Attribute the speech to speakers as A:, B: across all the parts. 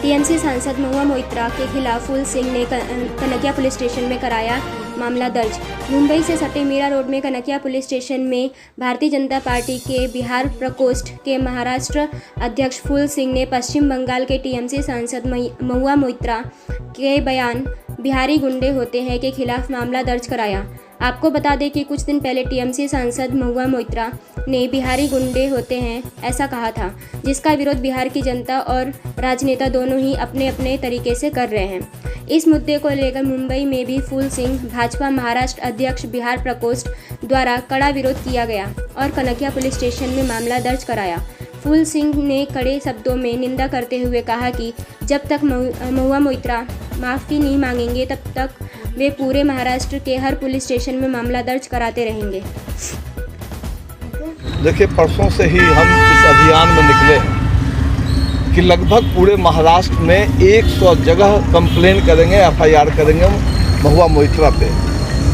A: TMC सांसद महुआ मोइत्रा के खिलाफ फूल सिंह ने कनकिया पुलिस स्टेशन में कराया मामला दर्ज। मुंबई से सटे मीरा रोड में कनकिया पुलिस स्टेशन में भारतीय जनता पार्टी के बिहार प्रकोष्ठ के महाराष्ट्र अध्यक्ष फूल सिंह ने पश्चिम बंगाल के टीएमसी सांसद महुआ मोइत्रा के बयान बिहारी गुंडे होते हैं के खिलाफ मामला दर्ज कराया। आपको बता दें कि कुछ दिन पहले टीएमसी सांसद महुआ मोइत्रा ने बिहारी गुंडे होते हैं ऐसा कहा था, जिसका विरोध बिहार की जनता और राजनेता दोनों ही अपने अपने तरीके से कर रहे हैं। इस मुद्दे को लेकर मुंबई में भी फूल सिंह भाजपा महाराष्ट्र अध्यक्ष बिहार प्रकोष्ठ द्वारा कड़ा विरोध किया गया और कनकिया पुलिस स्टेशन में मामला दर्ज कराया। फूल सिंह ने कड़े शब्दों में निंदा करते हुए कहा कि जब तक महुआ मोइत्रा माफ़ी नहीं मांगेंगे तब तक वे पूरे महाराष्ट्र के हर पुलिस स्टेशन में मामला दर्ज कराते रहेंगे।
B: देखिए, परसों से ही हम इस अभियान में निकले कि लगभग पूरे महाराष्ट्र में 100 जगह कंप्लेन करेंगे, एफआईआर करेंगे महुआ मोइत्रा पे,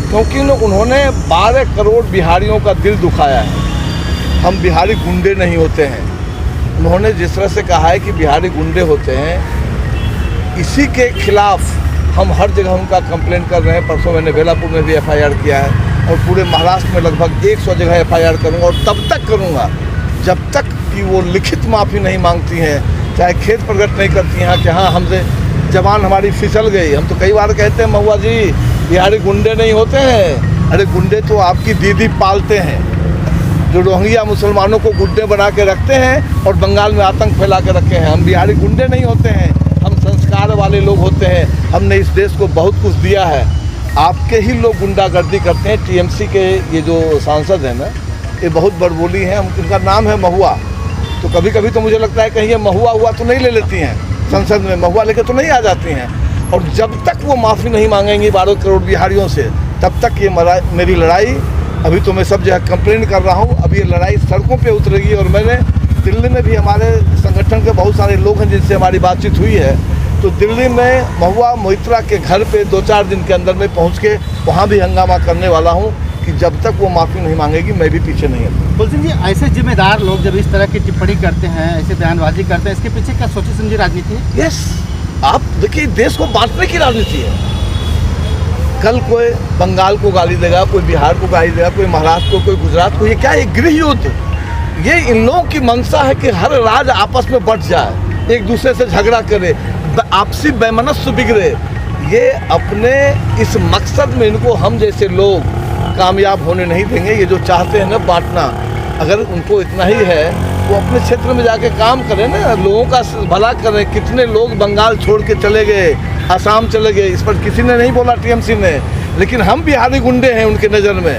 B: क्योंकि उन्होंने 12 करोड़ बिहारियों का दिल दुखाया है। हम बिहारी गुंडे नहीं होते हैं। उन्होंने जिस तरह से कहा है कि बिहारी गुंडे होते हैं, इसी के खिलाफ हम हर जगह उनका कंप्लेन कर रहे हैं। परसों मैंने बेलापुर में भी एफआईआर किया है और पूरे महाराष्ट्र में लगभग 100 जगह एफआईआर करूंगा और तब तक करूंगा जब तक कि वो लिखित माफ़ी नहीं मांगती हैं, चाहे खेद प्रकट नहीं करती हैं कि हाँ हमसे जबान हमारी फिसल गई। हम तो कई बार कहते हैं महुआ जी बिहारी गुंडे नहीं होते हैं। अरे गुंडे तो आपकी दीदी पालते हैं, जो रोहिंग्या मुसलमानों को गुंडे बना के रखते हैं और बंगाल में आतंक फैला के रखे हैं। हम बिहारी गुंडे नहीं होते हैं, हम संस्कार वाले लोग होते हैं। हमने इस देश को बहुत कुछ दिया है। आपके ही लोग गुंडागर्दी करते हैं। टीएमसी के ये जो सांसद हैं ना, ये बहुत बड़बोली हैं। उनका नाम है महुआ, तो कभी कभी तो मुझे लगता है कहीं ये महुआ हुआ तो नहीं ले लेती हैं, संसद में महुआ लेकर तो नहीं आ जाती हैं। और जब तक वो माफ़ी नहीं मांगेंगी 12 करोड़ बिहारियों से, तब तक ये मेरी लड़ाई, अभी तो मैं सब जगह कंप्लेन कर रहा हूँ, अब ये लड़ाई सड़कों पे उतरेगी। और मैंने दिल्ली में भी, हमारे संगठन के बहुत सारे लोग हैं जिनसे हमारी बातचीत हुई है, तो दिल्ली में महुआ मोइत्रा के घर पे 2-4 दिन के अंदर में पहुँच के वहाँ भी हंगामा करने वाला हूँ कि जब तक वो माफ़ी नहीं मांगेगी मैं भी पीछे नहीं हूँ।
C: फूल सिंह जी, ऐसे जिम्मेदार लोग जब इस तरह की टिप्पणी करते हैं, ऐसे बयानबाजी करते हैं, इसके पीछे क्या सोची समझी राजनीति है?
B: यस, आप देखिए, देश को बांटने की राजनीति है। कल कोई बंगाल को गाली देगा, कोई बिहार को गाली देगा, कोई महाराष्ट्र को, कोई गुजरात को। ये क्या है? गृह युद्ध। ये इन लोगों की मंशा है कि हर राज्य आपस में बट जाए, एक दूसरे से झगड़ा करे, आपसी वैमनस्य बिगड़े। ये अपने इस मकसद में इनको हम जैसे लोग कामयाब होने नहीं देंगे। ये जो चाहते हैं ना बांटना, अगर उनको इतना ही है वो अपने क्षेत्र में जाके काम करें ना, लोगों का भला करें। कितने लोग बंगाल छोड़ के चले गए, आसाम चले गए, इस पर किसी ने नहीं बोला टीएमसी ने, लेकिन हम बिहारी गुंडे हैं उनके नज़र में।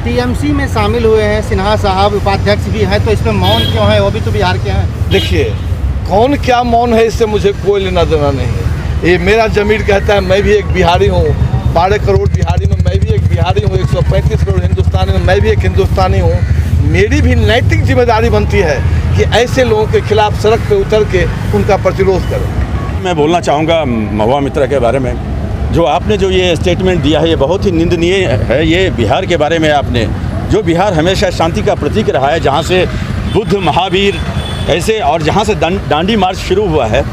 C: टीएमसी में शामिल हुए हैं सिन्हा साहब, उपाध्यक्ष भी हैं, तो इसमें मौन क्यों है? वो भी तो बिहार के हैं।
B: देखिए, कौन क्या मौन है इससे मुझे कोई लेना देना नहीं है। ये मेरा ज़मीर कहता है मैं भी एक बिहारी हूँ। 12 करोड़ बिहारी में मैं भी एक बिहारी हूँ। 135 करोड़ हिंदुस्तानी में मैं भी एक हिंदुस्तानी हूँ। मेरी भी नैतिक जिम्मेदारी बनती है कि ऐसे लोगों के खिलाफ सड़क पे उतर के उनका प्रतिरोध करें।
D: मैं बोलना चाहूँगा महुआ मोइत्रा के बारे में। जो आपने जो ये स्टेटमेंट दिया है ये बहुत ही निंदनीय है। ये बिहार के बारे में आपने, जो बिहार हमेशा शांति का प्रतीक रहा है, जहाँ से बुद्ध, महावीर ऐसे, और जहाँ से दांडी मार्च शुरू हुआ है,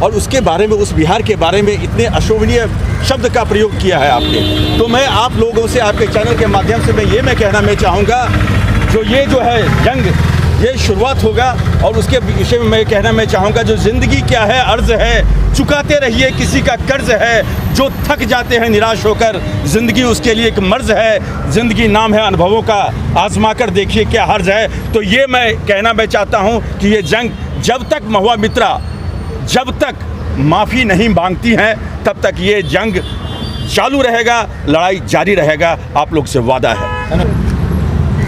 D: और उसके बारे में, उस बिहार के बारे में इतने अशोभनीय शब्द का प्रयोग किया है आपने। तो मैं आप लोगों से, आपके चैनल के माध्यम से मैं कहना चाहूँगा, जो ये जो है जंग, ये शुरुआत होगा। और उसके विषय में मैं कहना चाहूँगा, जो ज़िंदगी क्या है, अर्ज़ है, चुकाते रहिए किसी का कर्ज है। जो थक जाते हैं निराश होकर, ज़िंदगी उसके लिए एक मर्ज़ है। ज़िंदगी नाम है अनुभवों का, आजमा कर देखिए क्या हर्ज है। तो ये मैं कहना चाहता हूँ कि ये जंग, जब तक महुआ मोइत्रा जब तक माफ़ी नहीं मांगती हैं, तब तक ये जंग चालू रहेगा, लड़ाई जारी रहेगा। आप लोग से वादा है।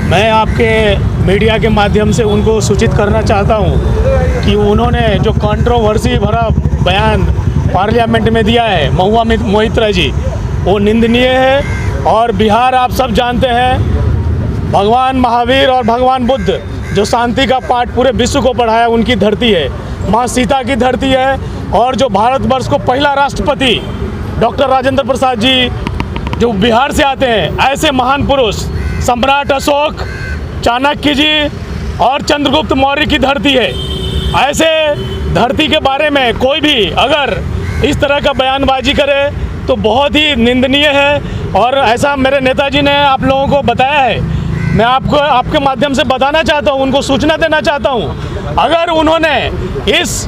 E: मैं आपके मीडिया के माध्यम से उनको सूचित करना चाहता हूं कि उन्होंने जो कंट्रोवर्सी भरा बयान पार्लियामेंट में दिया है महुआ मोइत्रा जी, वो निंदनीय है। और बिहार आप सब जानते हैं, भगवान महावीर और भगवान बुद्ध जो शांति का पाठ पूरे विश्व को पढ़ाया, उनकी धरती है, माँ सीता की धरती है। और जो भारतवर्ष को पहला राष्ट्रपति डॉक्टर राजेंद्र प्रसाद जी जो बिहार से आते हैं, ऐसे महान पुरुष सम्राट अशोक, चाणक्य जी और चंद्रगुप्त मौर्य की धरती है। ऐसे धरती के बारे में कोई भी अगर इस तरह का बयानबाजी करे तो बहुत ही निंदनीय है। और ऐसा मेरे नेताजी ने आप लोगों को बताया है, मैं आपको आपके माध्यम से बताना चाहता हूँ, उनको सूचना देना चाहता हूँ, अगर उन्होंने इस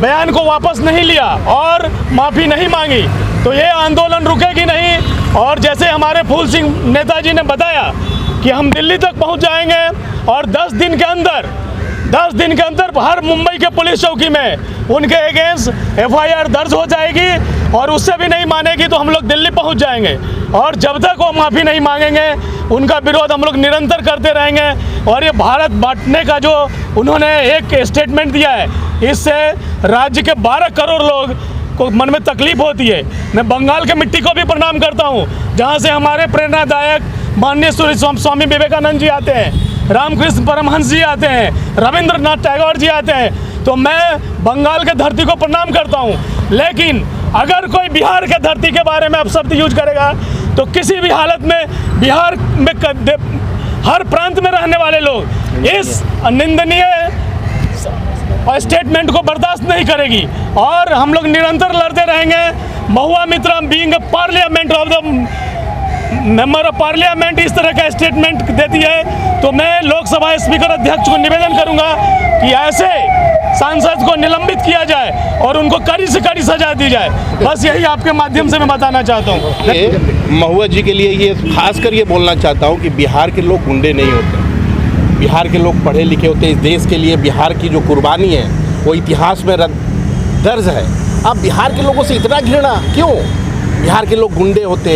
E: बयान को वापस नहीं लिया और माफ़ी नहीं मांगी तो ये आंदोलन रुकेगी नहीं। और जैसे हमारे फूल सिंह नेताजी ने बताया कि हम दिल्ली तक पहुंच जाएंगे और 10 दिन के अंदर हर मुंबई के पुलिस चौकी में उनके अगेंस्ट FIR दर्ज हो जाएगी और उससे भी नहीं मानेगी तो हम लोग दिल्ली पहुंच जाएंगे। और जब तक वो माफ़ी नहीं मांगेंगे उनका विरोध हम लोग निरंतर करते रहेंगे। और ये भारत बांटने का जो उन्होंने एक स्टेटमेंट दिया है, इससे राज्य के 12 करोड़ लोग को मन में तकलीफ होती है। मैं बंगाल के मिट्टी को भी प्रणाम करता हूँ, जहाँ से हमारे प्रेरणादायक माननीय स्वामी विवेकानंद जी आते हैं, रामकृष्ण परमहंस जी आते हैं, रविंद्रनाथ टैगोर जी आते हैं। तो मैं बंगाल के धरती को प्रणाम करता हूँ, लेकिन अगर कोई बिहार के धरती के बारे में अपशब्द यूज करेगा तो किसी भी हालत में बिहार में हर प्रांत में रहने वाले लोग इस निंदनीय स्टेटमेंट को बर्दाश्त नहीं करेगी और हम लोग निरंतर लड़ते रहेंगे। Mahua Moitra being a parliament of the member of parliament इस तरह का स्टेटमेंट देती है तो मैं लोकसभा स्पीकर अध्यक्ष को निवेदन करूंगा कि ऐसे सांसद को निलंबित किया जाए और उनको कड़ी से कड़ी सजा दी जाए। बस यही आपके माध्यम से मैं बताना चाहता हूँ।
F: महुआ जी के लिए ये खासकर ये बोलना चाहता हूँ कि बिहार के लोग गुंडे नहीं होते, बिहार के लोग पढ़े लिखे होते। इस देश के लिए बिहार की जो कुर्बानी है वो इतिहास में दर्ज है। अब बिहार के लोगों से इतना घृणा क्यों? बिहार के लोग गुंडे होते,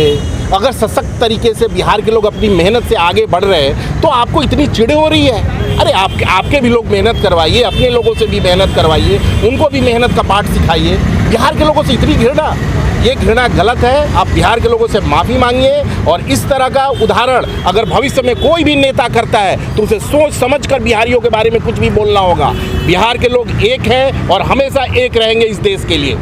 F: अगर सशक्त तरीके से बिहार के लोग अपनी मेहनत से आगे बढ़ रहे हैं तो आपको इतनी चिढ़ हो रही है? अरे आपके भी लोग मेहनत करवाइए, अपने लोगों से भी मेहनत करवाइए, उनको भी मेहनत का पाठ सिखाइए। बिहार के लोगों से इतनी घृणा, ये घृणा गलत है। आप बिहार के लोगों से माफ़ी मांगिए और इस तरह का उदाहरण अगर भविष्य में कोई भी नेता करता है तो उसे सोच समझ कर बिहारियों के बारे में कुछ भी बोलना होगा। बिहार के लोग एक हैं और हमेशा एक रहेंगे इस देश के लिए।